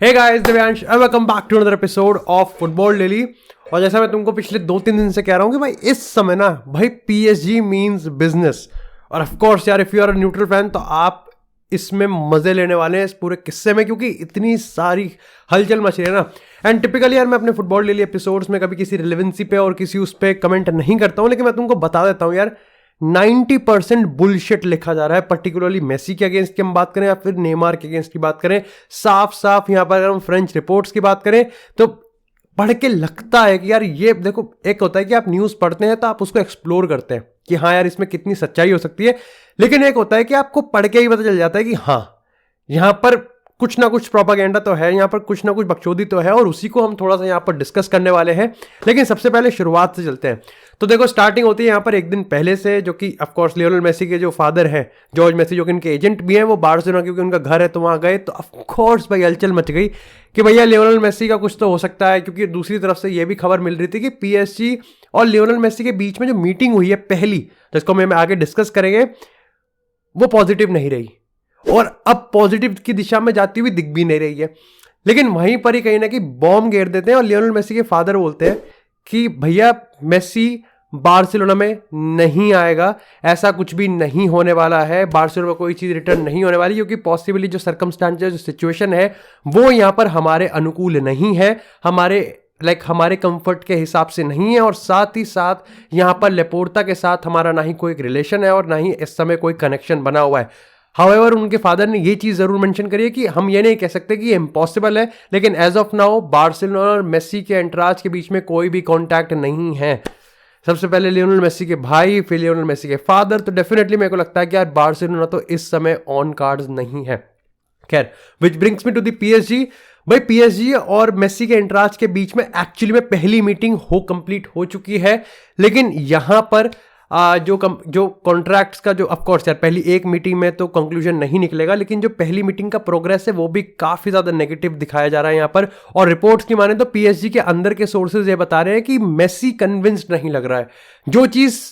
Hey guys, Divyansh and welcome back to another episode of football daily. और जैसा मैं तुमको पिछले 2-3 दिन से कह रहा हूँ कि भाई इस समय ना भाई पीएसजी मींस बिजनेस। और ऑफ कोर्स यार, if you are a neutral fan तो आप इसमें मजे लेने वाले हैं इस पूरे किस्से में, क्योंकि इतनी सारी हलचल मच रही है ना। एंड टिपिकली यार मैं अपने फुटबॉल डेली एपिसोड्स में कभी किसी रिलेवेंसी पे और किसी उस पर कमेंट नहीं करता हूँ, लेकिन मैं तुमको बता देता हूँ यार 90% बुलशिट लिखा जा रहा है, पर्टिकुलरली मेसी के अगेंस्ट की हम बात करें या फिर नेमार के अगेंस्ट की बात करें। साफ साफ यहां पर अगर हम फ्रेंच रिपोर्ट्स की बात करें तो पढ़ के लगता है कि यार ये देखो, एक होता है कि आप न्यूज़ पढ़ते हैं तो आप उसको एक्सप्लोर करते हैं कि हाँ यार इसमें कितनी सच्चाई हो सकती है, लेकिन एक होता है कि आपको पढ़ के ही पता चल जाता है कि हाँ यहां पर कुछ ना कुछ प्रोपागेंडा तो है, यहां पर कुछ ना कुछ बकचोदी तो है, और उसी को हम थोड़ा सा यहां पर डिस्कस करने वाले हैं। लेकिन सबसे पहले शुरुआत से चलते हैं। तो देखो, स्टार्टिंग होती है यहां पर एक दिन पहले से, जो कि ऑफ कोर्स लियोनेल मेसी के जो फादर हैं जॉर्ज मेसी, जो कि इनके एजेंट भी हैं, वो बार्सिलोना क्योंकि उनका घर है तो वहां गए। तो ऑफ कोर्स भाई हलचल मच गई कि भैया लियोनेल मेसी का कुछ तो हो सकता है, क्योंकि दूसरी तरफ से यह भी खबर मिल रही थी कि पीएसजी और लियोनेल मेसी के बीच में जो मीटिंग हुई है पहली, जिसको हम आगे डिस्कस करेंगे, वो पॉजिटिव नहीं रही और अब पॉजिटिव की दिशा में जाती हुई दिख भी नहीं रही है। लेकिन वहीं पर ही कहीं ना कहीं बॉम्ब घेर देते हैं और लियोनेल मेसी के फादर बोलते हैं कि भैया मेसी बार्सिलोना में नहीं आएगा, ऐसा कुछ भी नहीं होने वाला है, बार्सिलोना में कोई चीज़ रिटर्न नहीं होने वाली, क्योंकि पॉसिबली जो सर्कमस्टांसेस, जो सिचुएशन है वो यहाँ पर हमारे अनुकूल नहीं है, हमारे कंफर्ट के हिसाब से नहीं है। और साथ ही साथ यहाँ पर लेपोर्टा के साथ हमारा ना ही कोई रिलेशन है और ना ही इस समय कोई कनेक्शन बना हुआ है। हाउएवर उनके फादर ने ये चीज़ ज़रूर मेंशन करी है कि हम ये नहीं कह सकते कि ये इम्पॉसिबल है, लेकिन एज ऑफ नाउ बार्सिलोना और मेसी के एंटराज के बीच में कोई भी कॉन्टैक्ट नहीं है। सबसे पहले लियोनेल मेसी के भाई, फिर लियोनेल मेसी के फादर। तो डेफिनेटली मेरे को लगता है कि यार बार्सिलोना तो इस समय ऑन कार्ड्स नहीं है। खैर, which brings me to the PSG. भाई पीएसजी और मेसी के एंटराज के बीच में एक्चुअली में पहली मीटिंग कंप्लीट हो चुकी है, लेकिन यहां पर जो कॉन्ट्रैक्ट्स का जो ऑफकोर्स यार पहली एक मीटिंग में तो कंक्लूजन नहीं निकलेगा, लेकिन जो पहली मीटिंग का प्रोग्रेस है वो भी काफी ज्यादा नेगेटिव दिखाया जा रहा है यहाँ पर। और रिपोर्ट्स की माने तो पीएसजी के अंदर के सोर्सेज ये बता रहे हैं कि मेसी कन्विंस्ड नहीं लग रहा है। जो चीज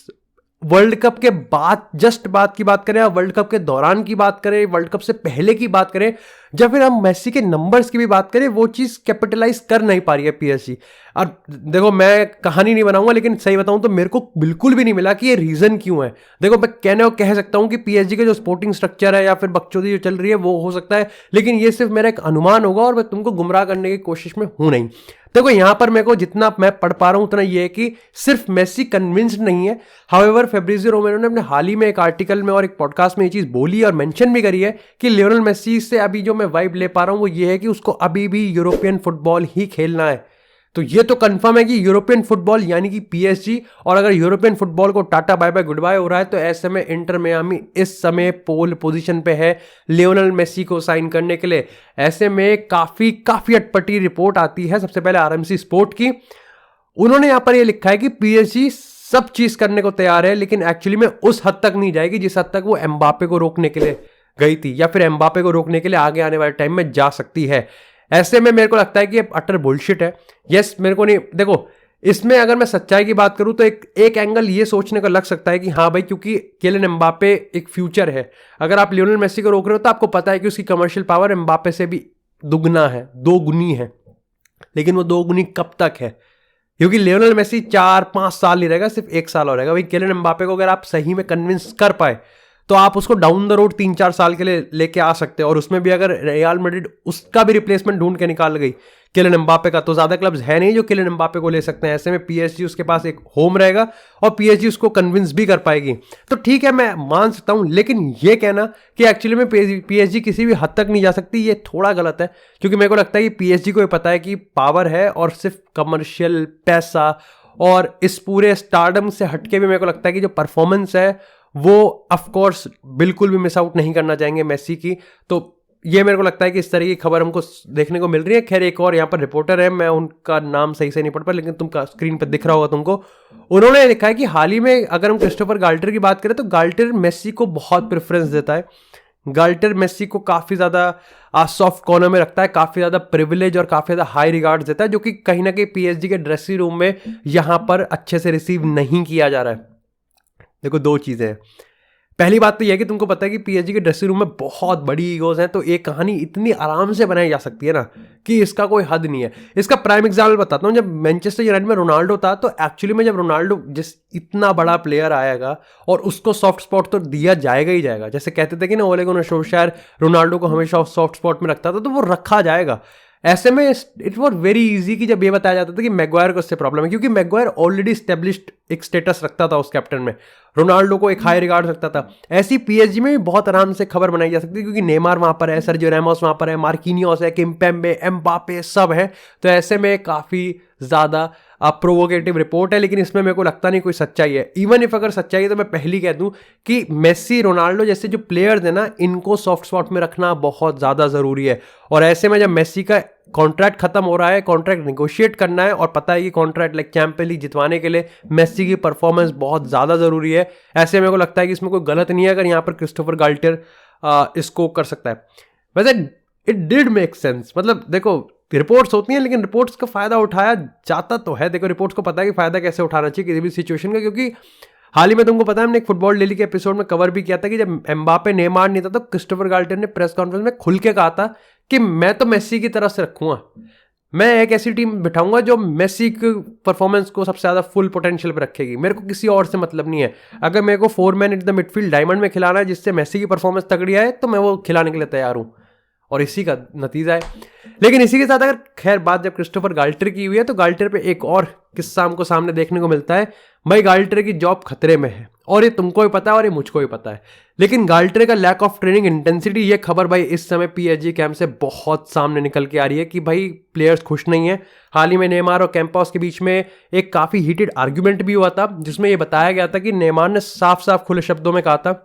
वर्ल्ड कप के बाद जस्ट बात की बात करें या वर्ल्ड कप के दौरान की बात करें, वर्ल्ड कप से पहले की बात करें, जब फिर हम मेसी के नंबर्स की भी बात करें, वो चीज कैपिटलाइज कर नहीं पा रही है पीएसजी। और देखो, मैं कहानी नहीं बनाऊंगा, लेकिन सही बताऊं तो मेरे को बिल्कुल भी नहीं मिला कि ये रीजन क्यों है। देखो, मैं कह सकता हूं कि पीएसजी का जो स्पोर्टिंग स्ट्रक्चर है या फिर बकचोदी जो चल रही है वो हो सकता है, लेकिन ये सिर्फ मेरा एक अनुमान होगा और मैं तुमको गुमराह करने की कोशिश में हूं नहीं। देखो, यहां पर मेरे को जितना मैं पढ़ पा रहा हूं उतना यह है कि सिर्फ मेसी कन्विंस्ड नहीं है। हाउएवर फेब्रिजियो रोमेनो ने अपने हाल ही में एक आर्टिकल में और एक पॉडकास्ट में ये चीज बोली और मेंशन भी करी है कि लियोनेल मेसी से अभी जो मैं वाइब ले पा रहा हूं वो ये है कि उसको अभी भी यूरोपियन फुटबॉल ही खेलना है। तो ये तो कंफर्म है कि यूरोपियन फुटबॉल यानी कि पीएसजी, और अगर यूरोपियन फुटबॉल को tata bye bye good bye हो रहा है तो ऐसे में इंटर मियामी इस समय पोल पोजीशन पे है लियोनेल मेसी को साइन करने के लिए। ऐसे में काफी अटपटी रिपोर्ट आती है सबसे पहले आरएमसी स्पोर्ट की। उन्होंने यहां पर यह लिखा है कि पीएसजी सब चीज करने को तैयार है, लेकिन एक्चुअली में उस हद तक नहीं जाएगी जिस हद तक वो एम्बापे को रोकने के लिए गई थी, या फिर एम्बापे को रोकने के लिए आगे आने वाले टाइम में जा सकती है। ऐसे में मेरे को लगता है कि ये अटर बुलशिट है। यस, मेरे को नहीं, देखो इसमें अगर मैं सच्चाई की बात करूं तो एक एंगल ये सोचने का लग सकता है कि हाँ भाई, क्योंकि किलियन एम्बापे एक फ्यूचर है। अगर आप लियोनेल मेसी को रोक रहे हो तो आपको पता है कि उसकी कमर्शियल पावर एम्बापे से भी दुगना है, 2 गुनी है, लेकिन वो 2 गुनी कब तक है? क्योंकि लियोनेल मेसी 4-5 साल ही रहेगा, सिर्फ 1 साल और रहेगा। भाई किलियन एम्बापे को अगर आप सही में कन्विंस कर पाए तो आप उसको डाउन द रोड 3-4 साल के लिए लेके आ सकते हैं, और उसमें भी अगर रियल मैड्रिड उसका भी रिप्लेसमेंट ढूंढ के निकाल गई किलियन एम्बापे का, तो ज्यादा क्लब्स है नहीं जो किलियन एम्बापे को ले सकते हैं। ऐसे में पीएसजी उसके पास एक होम रहेगा और पीएसजी उसको कन्विंस भी कर पाएगी। तो ठीक है, मैं मान सकता हूं, लेकिन ये कहना कि एक्चुअली में पीएसजी किसी भी हद तक नहीं जा सकती, ये थोड़ा गलत है। क्योंकि मेरे को लगता है कि पीएसजी को ये पता है कि पावर है और सिर्फ कमर्शियल पैसा, और इस पूरे स्टारडम से हटके भी मेरे को लगता है कि जो परफॉर्मेंस है वो ऑफ कोर्स बिल्कुल भी मिस आउट नहीं करना चाहेंगे मेसी की। तो ये मेरे को लगता है कि इस तरह की खबर हमको देखने को मिल रही है। खैर, एक और यहाँ पर रिपोर्टर है, मैं उनका नाम सही से नहीं पढ़ पाया, लेकिन तुमका स्क्रीन पर दिख रहा होगा तुमको। उन्होंने लिखा है कि हाल ही में अगर हम क्रिस्टोफर गाल्टर की बात करें तो गाल्टर मेसी को बहुत प्रेफरेंस देता है। गाल्टर मेसी को काफ़ी ज़्यादा सॉफ्ट कॉर्नर में रखता है, काफ़ी ज़्यादा प्रिविलेज और काफ़ी ज़्यादा हाई रिगार्ड्स देता है, जो कि कहीं ना कहीं पीएसजी के ड्रेसिंग रूम में यहाँ पर अच्छे से रिसीव नहीं किया जा रहा है। देखो, 2 चीज़ें हैं। पहली बात तो यह है कि तुमको पता है कि पीएसजी के ड्रेसिंग रूम में बहुत बड़ी ईगोज हैं, तो एक कहानी इतनी आराम से बनाई जा सकती है ना कि इसका कोई हद नहीं है। इसका प्राइम एग्जाम्पल बताता हूँ, जब मैनचेस्टर यूनाइटेड में रोनाल्डो था तो एक्चुअली में जब रोनाल्डो जिस इतना बड़ा प्लेयर आएगा और उसको सॉफ्ट स्पॉट तो दिया जाएगा ही जाएगा, जैसे कहते थे कि ना ओले गुनार सोल्शायर रोनाल्डो को हमेशा सॉफ्ट स्पॉट में रखता था, तो वो रखा जाएगा। ऐसे में इट वॉज वेरी इजी कि जब ये बताया जाता था कि मैगवायर को उससे प्रॉब्लम है, क्योंकि मैगवायर ऑलरेडी स्टेब्लिश्ड एक स्टेटस रखता था उस कैप्टन में, रोनाल्डो को एक हाई रिगार्ड रखता था। ऐसी पीएसजी में भी बहुत आराम से खबर बनाई जा सकती है, क्योंकि नेमार वहां पर है, सर्जियो रैमोस वहां पर है, मार्किनियोस है, किम्पेम्बे, एम्बापे सब है। तो ऐसे में काफी ज्यादा प्रोवोकेटिव रिपोर्ट है, लेकिन इसमें मेरे को लगता नहीं कोई सच्चाई है। इवन इफ अगर सच्चाई है तो मैं पहली कह दूं कि मेसी, रोनाल्डो जैसे जो प्लेयर्स हैं ना, इनको सॉफ्ट स्पॉट में रखना बहुत ज्यादा जरूरी है। और ऐसे में जब मेसी का कॉन्ट्रैक्ट खत्म हो रहा है, कॉन्ट्रैक्ट नेगोशिएट करना है, और पता है कि कॉन्ट्रैक्ट लाइक चैंपियंस लीग जितवाने के लिए मेसी की परफॉर्मेंस बहुत ज्यादा जरूरी है, ऐसे मेरे को लगता है कि इसमें कोई गलत नहीं है अगर यहाँ पर क्रिस्टोफर गाल्टियर इसको कर सकता है। वैसे इट डिड मेक सेंस, मतलब देखो रिपोर्ट्स होती हैं, लेकिन रिपोर्ट्स का फायदा उठाया जाता तो है। देखो रिपोर्ट्स को पता है कि फायदा कैसे उठाना चाहिए किसी भी सिचुएशन का, क्योंकि हाल ही में तुमको पता है हमने एक फुटबॉल डेली के एपिसोड में कवर भी किया था कि जब एम्बापे नेमार नहीं था तो क्रिस्टोफर गाल्टियर ने प्रेस कॉन्फ्रेंस में खुल के कहा था कि मैं तो मेसी की तरफ से रखूंगा, मैं एक ऐसी टीम बिठाऊंगा जो मेसी की परफॉर्मेंस को सबसे ज्यादा फुल पोटेंशियल पे रखेगी, मेरे को किसी और से मतलब नहीं है। अगर मेरे को 4 man in the midfield diamond में खिलाना है जिससे मेसी की परफॉर्मेंस तगड़ी आए, तो मैं वो खिलाने के लिए तैयार हूं, और इसी का नतीजा है। लेकिन इसी के साथ अगर खैर बात जब क्रिस्टोफर गाल्टियर की हुई है, तो गाल्टियर पे एक और किस्सा हमको सामने देखने को मिलता है। भाई गाल्टियर की जॉब खतरे में है, और ये तुमको भी पता है और ये मुझको भी पता है, लेकिन गाल्टियर का लैक ऑफ ट्रेनिंग इंटेंसिटी, ये खबर भाई इस समय पीएसजी कैंप से बहुत सामने निकल के आ रही है कि भाई प्लेयर्स खुश नहीं है। हाल ही में नेमार और कैंपस के बीच में एक काफी हीटेड आर्ग्यूमेंट भी हुआ था, जिसमें ये बताया गया था कि नेमार ने साफ साफ खुले शब्दों में कहा था,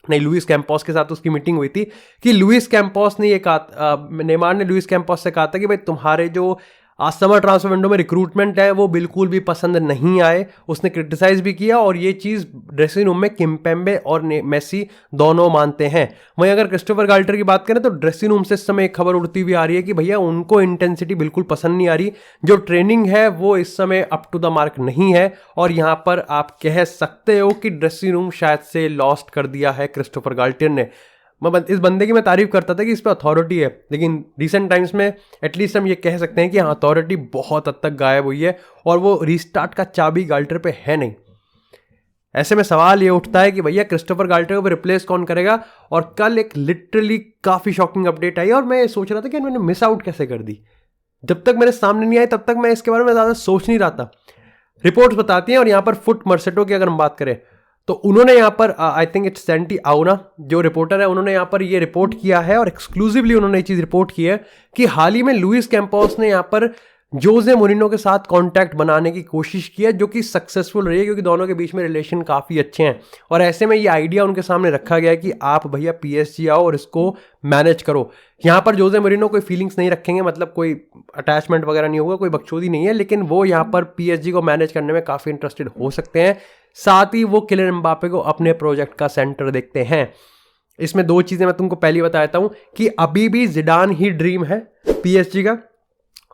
नहीं लुइस कैंपस के साथ उसकी मीटिंग हुई थी, कि लुइस कैंपस ने ये कहा, नेमार ने लुइस कैंपस से कहा था कि भाई तुम्हारे जो आज समर ट्रांसफर विंडो में रिक्रूटमेंट है वो बिल्कुल भी पसंद नहीं आए। उसने क्रिटिसाइज भी किया, और ये चीज़ ड्रेसिंग रूम में किम्पेम्बे और मेसी दोनों मानते हैं। वहीं अगर क्रिस्टोफर गाल्टियर की बात करें तो ड्रेसिंग रूम से इस समय एक खबर उड़ती हुई आ रही है कि भैया उनको इंटेंसिटी बिल्कुल पसंद नहीं आ रही, जो ट्रेनिंग है वो इस समय अप टू द मार्क नहीं है, और यहाँ पर आप कह सकते हो कि ड्रेसिंग रूम शायद से लॉस्ट कर दिया है क्रिस्टोफर गाल्टियर ने। इस बंदे की मैं तारीफ करता था कि इस पर अथॉरिटी है, लेकिन रिसेंट टाइम्स में एटलीस्ट हम ये कह सकते हैं कि हाँ अथॉरिटी बहुत हद तक गायब हुई है, और वो रीस्टार्ट का चाबी गाल्टियर पे है नहीं। ऐसे में सवाल ये उठता है कि भैया क्रिस्टोफर गाल्टियर को रिप्लेस कौन करेगा। और कल एक लिटरली काफी शॉकिंग अपडेट आई, और मैं सोच रहा था कि मैंने मिस आउट कैसे कर दी, जब तक मेरे सामने नहीं आई तब तक मैं इसके बारे में ज्यादा सोच नहीं रहा था। रिपोर्ट्स बताती हैं, और यहाँ पर फुट मर्सेटो की अगर हम बात करें तो उन्होंने यहाँ पर आई थिंक इट्स सेंटी आउना जो रिपोर्टर है, उन्होंने यहाँ पर ये रिपोर्ट किया है, और एक्सक्लूसिवली उन्होंने ये चीज़ रिपोर्ट की है कि हाल ही में लुइस कैंपस ने यहाँ पर जोजे मोरिनो के साथ कांटेक्ट बनाने की कोशिश की है, जो कि सक्सेसफुल रही है, क्योंकि दोनों के बीच में रिलेशन काफ़ी अच्छे हैं। और ऐसे में ये आइडिया उनके सामने रखा गया है कि आप भैया पीएसजी आओ और इसको मैनेज करो। यहाँ पर जोजे मोरिनो कोई फीलिंग्स नहीं रखेंगे, मतलब कोई अटैचमेंट वगैरह नहीं होगा, कोई बकचोदी नहीं है, लेकिन वो यहाँ पर पीएसजी को मैनेज करने में काफ़ी इंटरेस्टेड हो सकते हैं। साथ ही वो किलियन एम्बापे को अपने प्रोजेक्ट का सेंटर देखते हैं। इसमें दो चीज़ें मैं तुमको पहली बता देता हूँ कि अभी भी जिडान ही ड्रीम है पीएसजी का,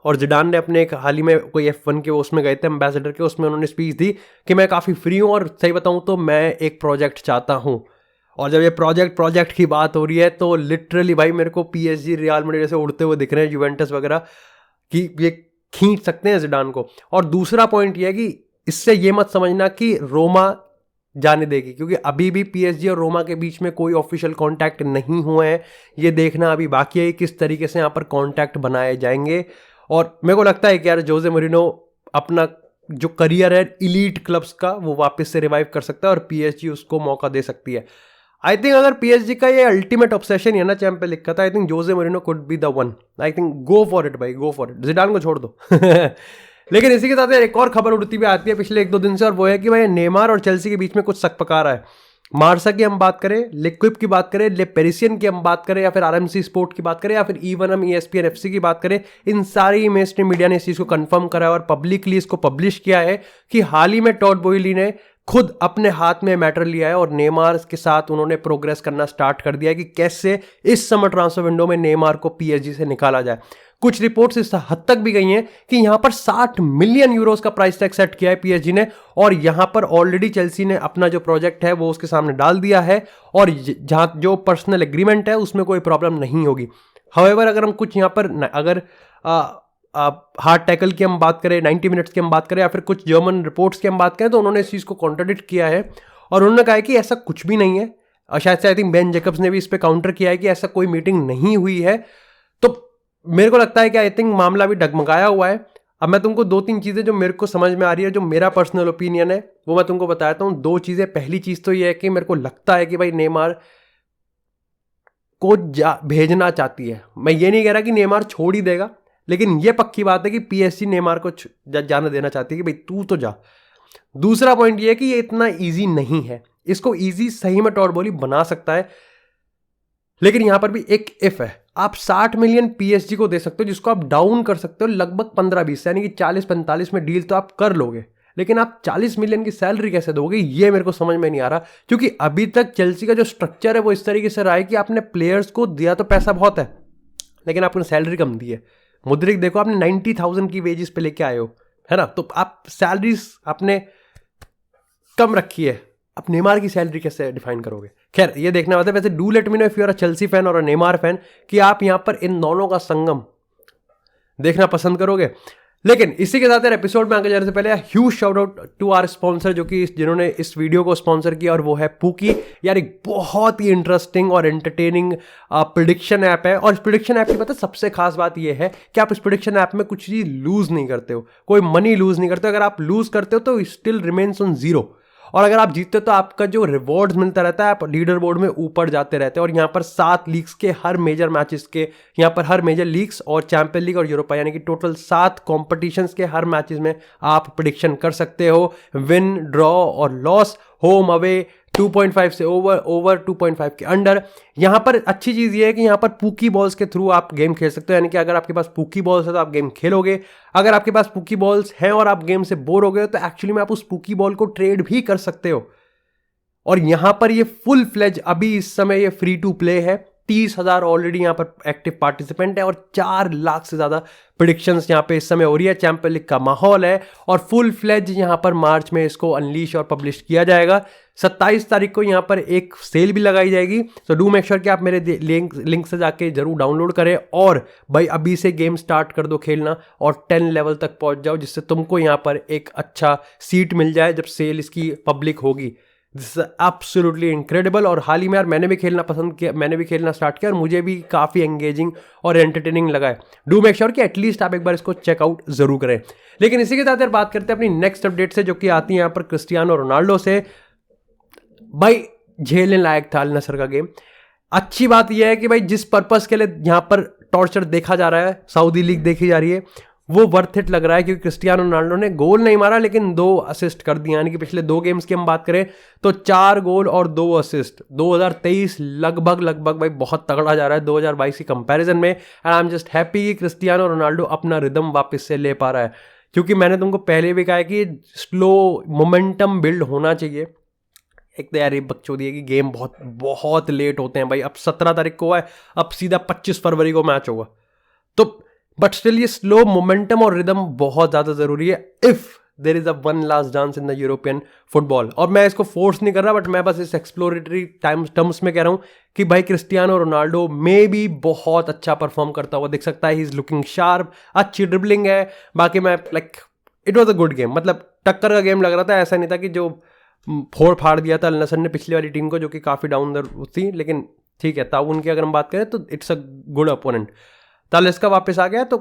और जिडान ने अपने एक हाल ही में कोई F1 के उसमें गए थे एम्बेसडर के, उसमें उन्होंने स्पीच दी कि मैं काफ़ी फ्री हूँ, और सही बताऊँ तो मैं एक प्रोजेक्ट चाहता हूँ। और जब ये प्रोजेक्ट की बात हो रही है तो लिटरली भाई मेरे को पीएसजी, रियल मैड्रिड जैसे उड़ते हुए दिख रहे हैं, यूवेंटस वगैरह, कि ये खींच सकते हैं जिडान को। और दूसरा पॉइंट ये है कि इससे ये मत समझना कि रोमा जाने देगी, क्योंकि अभी भी पीएसजी और रोमा के बीच में कोई ऑफिशियल कांटेक्ट नहीं हुए हैं। ये देखना अभी बाकी है किस तरीके से यहाँ पर कांटेक्ट बनाए जाएंगे। और मेरे को लगता है कि यार जोजे मोरिनो अपना जो करियर है इलीट क्लब्स का वो वापस से रिवाइव कर सकता है, और पीएसजी उसको मौका दे सकती है। आई थिंक अगर पीएसजी का ये अल्टीमेट ऑब्सेशन है ना चैंपियंस लीग का, I think Jose Moreno could be the one. I think go for it भाई, गो फॉर इट, जिडान को छोड़ दो। लेकिन इसी के साथ एक और खबर उड़ती हुई आती है पिछले 1-2 दिन से, और वो है कि भाई नेमार और चेल्सी के बीच में कुछ शक पका रहा है। मार्सा की हम बात करें, लिक्विप की बात करें, ले पेरिसियन की हम बात करें, या फिर आरएमसी स्पोर्ट की बात करें, या फिर इवन हम ESPN FC की बात करें, इन सारी मेन स्ट्रीम मीडिया ने इस चीज़ को कंफर्म करा है और पब्लिकली इसको पब्लिश किया है कि हाल ही में टॉड बोहली ने खुद अपने हाथ में मैटर लिया है, और नेमार के साथ उन्होंने प्रोग्रेस करना स्टार्ट कर दिया है कि कैसे इस समर ट्रांसफर विंडो में नेमार को पीएसजी से निकाला जाए। कुछ रिपोर्ट्स इस हद तक भी गई हैं कि यहां पर 60 मिलियन यूरोस का प्राइस टैग सेट किया है पीएसजी ने, और यहां पर ऑलरेडी चेल्सी ने अपना जो प्रोजेक्ट है वो उसके सामने डाल दिया है, और जहां जो पर्सनल एग्रीमेंट है उसमें कोई प्रॉब्लम नहीं होगी। हाउएवर अगर हम कुछ यहां पर अगर हार्ड टैकल की हम बात करें, 90 मिनट्स की हम बात करें, या फिर कुछ जर्मन रिपोर्ट्स की हम बात करें, तो उन्होंने इस चीज़ को कॉन्ट्राडिक्ट किया है और उन्होंने कहा है कि ऐसा कुछ भी नहीं है। और शायद से आई थिंक बेन जेकब्स ने भी इस पर काउंटर किया है कि ऐसा कोई मीटिंग नहीं हुई है। तो मेरे को लगता है कि आई थिंक मामला भी डगमगाया हुआ है। अब मैं तुमको 2-3 चीज़ें जो मेरे को समझ में आ रही है, जो मेरा पर्सनल ओपिनियन है, वो मैं तुमको बताता हूँ। 2 चीज़ें, पहली चीज़ तो ये है कि मेरे को लगता है कि भाई नेमार को भेजना चाहती है। मैं ये नहीं कह रहा कि नेमार छोड़ ही देगा, लेकिन ये पक्की बात है कि पीएसजी नेमार को जाने देना चाहती है कि भाई तू तो जा। दूसरा पॉइंट ये है कि ये इतना इजी नहीं है, इसको इजी सही में टॉड बॉली बना सकता है, लेकिन यहां पर भी एक इफ है। आप 60 मिलियन पीएसजी को दे सकते हो, जिसको आप डाउन कर सकते हो लगभग 15-20, यानी कि 40-45 में डील तो आप कर लोगे, लेकिन आप 40 मिलियन की सैलरी कैसे दोगे, ये मेरे को समझ में नहीं आ रहा। क्योंकि अभी तक चेल्सी का जो स्ट्रक्चर है वो इस तरीके से रहा है कि आपने प्लेयर्स को दिया तो पैसा बहुत है, लेकिन आपने सैलरी कम दी है। मुद्रिक देखो, आपने 90,000 की वेजेस पे लेके आए हो, है ना, तो आप सैलरीज आपने कम रखी है, आप नेमार की सैलरी कैसे डिफाइन करोगे? खैर ये देखना होता है। वैसे do let me know if you are a Chelsea fan और अ नेमार फैन कि आप यहां पर इन दोनों का संगम देखना पसंद करोगे। लेकिन इसी के साथ यार एपिसोड में आगे जाने से पहले huge shout out to our sponsor, जो कि जिन्होंने इस वीडियो को स्पॉन्सर किया, और वो है पूकी। यार एक बहुत ही इंटरेस्टिंग और एंटरटेनिंग प्रेडिक्शन ऐप है, और इस प्रेडिक्शन ऐप की पता सबसे खास बात ये है कि आप इस प्रेडिक्शन ऐप में कुछ चीज लूज नहीं करते हो, कोई मनी लूज नहीं करते हो। अगर आप लूज करते हो तो स्टिल रिमेन्स ऑन जीरो, और अगर आप जीतते हो तो आपका जो रिवॉर्ड्स मिलता रहता है, आप लीडर बोर्ड में ऊपर जाते रहते हैं। और यहाँ पर 7 लीग्स के हर मेजर मैचेस के, यहाँ पर हर मेजर लीग्स और चैंपियन लीग और यूरोपा, यानी कि टोटल 7 कॉम्पिटिशन्स के हर मैचेस में आप प्रेडिक्शन कर सकते हो। विन, ड्रॉ और लॉस, होम अवे, 2.5 से ओवर 2.5 के अंडर। यहां पर अच्छी चीज ये है कि यहां पर पूकी बॉल्स के थ्रू आप गेम खेल सकते हो, यानी कि अगर आपके पास पूकी बॉल्स है तो आप गेम खेलोगे। अगर आपके पास पूकी बॉल्स हैं और आप गेम से बोर हो गए तो एक्चुअली में आप उस पूकी बॉल को ट्रेड भी कर सकते हो। और यहां पर ये फुल फ्लेज अभी इस समय ये फ्री टू प्ले है। 30,000 ऑलरेडी यहाँ पर एक्टिव पार्टिसिपेंट है और 4 लाख से ज़्यादा प्रेडिक्शंस यहाँ पे इस समय हो रही है। चैंपियन लीग का माहौल है और फुल फ्लेज यहाँ पर मार्च में इसको अनलीश और पब्लिश किया जाएगा। 27 तारीख को यहाँ पर एक सेल भी लगाई जाएगी। तो डू मेक श्योर कि आप मेरे लिंक से जाके जरूर डाउनलोड करें और भाई अभी से गेम स्टार्ट कर दो खेलना और 10 लेवल तक पहुँच जाओ, जिससे तुमको यहाँ पर एक अच्छा सीट मिल जाए जब सेल इसकी पब्लिक होगी। This is absolutely incredible. और हाल ही में यार मैंने भी खेलना पसंद किया, मैंने भी खेलना स्टार्ट किया और मुझे भी काफ़ी एंगेजिंग और एंटरटेनिंग लगा है। डू मेक श्योर कि एटलीस्ट आप एक बार इसको चेकआउट जरूर करें। लेकिन इसी के साथ यार बात करते हैं अपनी नेक्स्ट अपडेट से, जो कि आती है यहाँ पर क्रिस्टियानो रोनाल्डो से। भाई झेलने लायक था अल नसर का गेम। अच्छी बात यह है कि भाई जिस पर्पस के लिए यहाँ पर टॉर्चर देखा जा रहा है, सऊदी लीग देखी जा रही है, वो वर्थ इट लग रहा है। क्योंकि क्रिस्टियानो रोनाल्डो ने गोल नहीं मारा लेकिन 2 असिस्ट कर दिया, यानी कि पिछले 2 गेम्स की हम बात करें तो 4 गोल और 2 असिस्ट। 2023 लगभग भाई बहुत तगड़ा जा रहा है 2022 की कंपैरिजन में। And I am just happy कि क्रिस्टियानो रोनाल्डो अपना रिदम वापस से ले पा रहा है। क्योंकि मैंने तुमको पहले भी कहा है कि स्लो मोमेंटम बिल्ड होना चाहिए। एक तो यार ये बकचोदी है कि गेम बहुत लेट होते हैं भाई। अब 17 तारीख को है, अब सीधा 25 फरवरी को मैच होगा। तो बट स्टिल ये स्लो मोमेंटम और रिदम बहुत ज़्यादा ज़रूरी है if there is a one last dance in the European football. और मैं इसको फोर्स नहीं कर रहा, बट मैं बस इस एक्सप्लोरेटरी टर्म्स में कह रहा हूँ कि भाई क्रिस्टियानो रोनाल्डो में भी बहुत अच्छा परफॉर्म करता हुआ दिख सकता है। ही इज़ लुकिंग शार्प, अच्छी ड्रिबलिंग है। बाकी मैं like it was a good game, मतलब टक्कर का गेम लग रहा था। ऐसा नहीं था कि जो फोड़ फाड़ दिया था अल नसर ने पिछली वाली टीम को, जो कि काफ़ी डाउन दर थी। लेकिन ठीक है, ताउन की अगर हम बात करें तो इट्स अ गुड अपोनेंट। तालिस्का वापस आ गया तो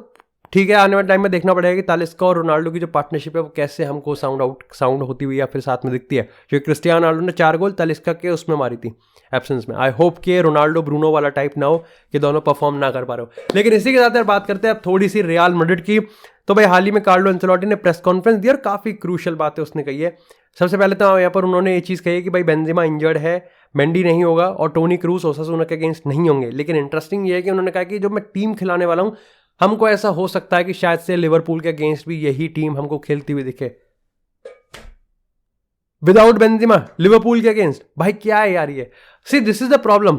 ठीक है, आने वाले टाइम में देखना पड़ेगा कि तालिस्का और रोनाल्डो की जो पार्टनरशिप है वो कैसे हमको साउंड होती हुई या फिर साथ में दिखती है। क्योंकि क्रिस्टियानो रोनाल्डो ने 4 गोल तालिस्का के उसमें मारी थी एब्सेंस में। आई होप कि रोनाल्डो ब्रूनो वाला टाइप ना हो कि दोनों परफॉर्म ना कर पा रहे हो। लेकिन इसी के साथ यार बात करते हैं अब थोड़ी सी रियल मैड्रिड की। तो भाई हाल ही में कार्लो एंसेलोटी ने प्रेस कॉन्फ्रेंस दी और काफ़ी क्रूशल बातें उसने कही है। सबसे पहले तो यहाँ पर उन्होंने ये चीज़ कही है कि भाई बेंजेमा इंजर्ड है, मेंडी नहीं होगा और टोनी क्रूस ओसासुना के अगेंस्ट नहीं होंगे। लेकिन इंटरेस्टिंग ये है कि उन्होंने कहा कि जो मैं टीम खिलाने वाला हूँ, हमको ऐसा हो सकता है कि शायद से लिवरपूल के अगेंस्ट भी यही टीम हमको खेलती हुई दिखे। विदाउट बेंजिमा लिवरपूल के अगेंस्ट, भाई क्या है यार ये। See this is the problem,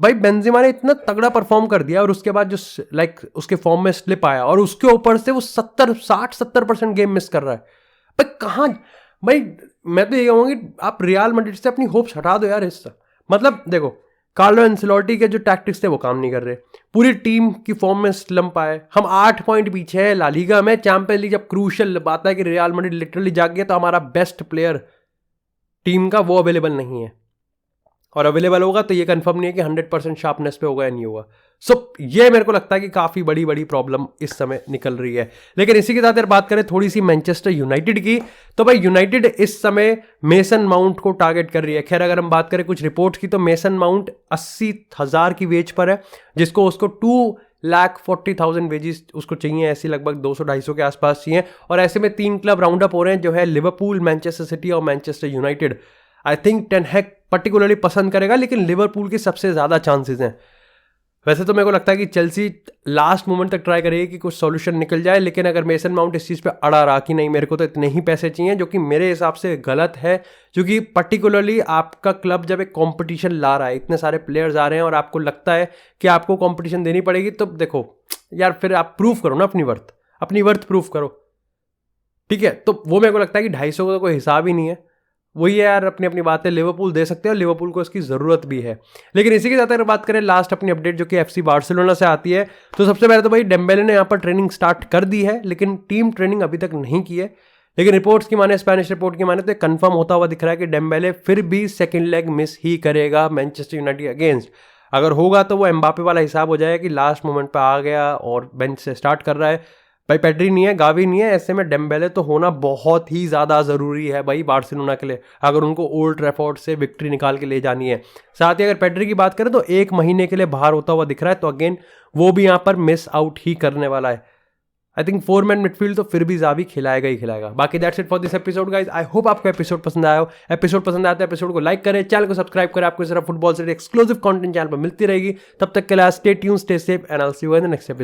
भाई बेंजिमा ने इतना तगड़ा परफॉर्म कर दिया और उसके बाद जो लाइक उसके फॉर्म में स्लिप आया और उसके ऊपर से वो 60-70% गेम मिस कर रहा है। भाई कहाँ, भाई मैं तो ये कहूँगा कि आप रियल मैड्रिड से अपनी होप्स हटा दो यार इससे। मतलब देखो कार्लो एंसेलोटी के जो टैक्टिक्स थे वो काम नहीं कर रहे, पूरी टीम की फॉर्म में स्लम्प आए, हम 8 पॉइंट पीछे हैं ला लीगा में, चैंपियंस लीग जब क्रूशियल बात है कि रियल मैड्रिड लिटरली जाग गया तो हमारा बेस्ट प्लेयर टीम का वो अवेलेबल नहीं है, और अवेलेबल होगा तो ये कंफर्म नहीं है कि 100% शार्पनेस पे होगा या नहीं होगा। सो ये मेरे को लगता है कि काफ़ी बड़ी बड़ी प्रॉब्लम इस समय निकल रही है। लेकिन इसी के साथ अगर बात करें थोड़ी सी मैनचेस्टर यूनाइटेड की, तो भाई यूनाइटेड इस समय मेसन माउंट को टारगेट कर रही है। खैर अगर हम बात करें कुछ रिपोर्ट्स की तो मेसन माउंट 80,000 की वेज पर है, जिसको उसको 2,40,000 वेजेस उसको चाहिए, ऐसी लगभग 200-250 के आसपास चाहिए। और ऐसे में 3 क्लब राउंड अप हो रहे हैं जो है लिवरपूल, मैनचेस्टर सिटी और Manchester United. I think Ten Hag particularly पसंद करेगा, लेकिन लिवरपूल के सबसे ज़्यादा चांसेस हैं। वैसे तो मेरे को लगता है कि चेल्सी लास्ट मोमेंट तक ट्राई करेगी कि कुछ सॉल्यूशन निकल जाए, लेकिन अगर मेसन माउंट इस चीज़ पे अड़ा रहा कि नहीं मेरे को तो इतने ही पैसे चाहिए, जो कि मेरे हिसाब से गलत है, क्योंकि पर्टिकुलरली आपका क्लब जब एक कंपटीशन ला रहा है, इतने सारे प्लेयर्स आ रहे हैं और आपको लगता है कि आपको कंपटीशन देनी पड़ेगी, तो देखो यार फिर आप प्रूव करो ना अपनी वर्थ प्रूव करो, ठीक है। तो वो मेरे को लगता है कि 250 का कोई हिसाब ही नहीं है। वही है यार, अपनी बातें लिवरपूल दे सकते हैं और लिवरपूल को इसकी ज़रूरत भी है। लेकिन इसी के साथ अगर बात करें लास्ट अपनी अपडेट जो कि FC बार्सिलोना से आती है, तो सबसे पहले तो भाई डेम्बेले ने यहाँ पर ट्रेनिंग स्टार्ट कर दी है, लेकिन टीम ट्रेनिंग अभी तक नहीं की है। लेकिन रिपोर्ट्स की माने, स्पेनिश रिपोर्ट की माने तो कंफर्म होता हुआ दिख रहा है कि डेम्बेले फिर भी सेकेंड लेग मिस ही करेगा मैनचेस्टर यूनाइटेड अगेंस्ट। अगर होगा तो वो एम्बापे वाला हिसाब हो जाएगा कि लास्ट मोमेंट पर आ गया और बेंच से स्टार्ट कर रहा है। भाई पेड्री नहीं है, गावी नहीं है, ऐसे में डेम्बेले तो होना बहुत ही ज़्यादा ज़रूरी है भाई बार्सिलोना के लिए, अगर उनको ओल्ड ट्रैफोर्ड से विक्ट्री निकाल के ले जानी है। साथ ही अगर पेड्री की बात करें तो 1 महीने के लिए बाहर होता हुआ दिख रहा है, तो अगेन वो भी यहाँ पर मिस आउट ही करने वाला है। आई थिंक 4 मैन मिडफील्ड तो फिर भी जावी खिलाएगा ही खिलाएगा। बाकी that's it for this episode guys. I hope आपको एपिसोड पसंद आया हो। एपिसोड पसंद आया तो एपिसोड को लाइक करें, चैनल को सब्सक्राइब करें, आपको इस तरह फुटबॉल से एक्सक्लूसिव कंटेंट चैनल पर मिलती रहेगी। तब तक के लिए stay tuned, stay safe and I will see you in the next episode.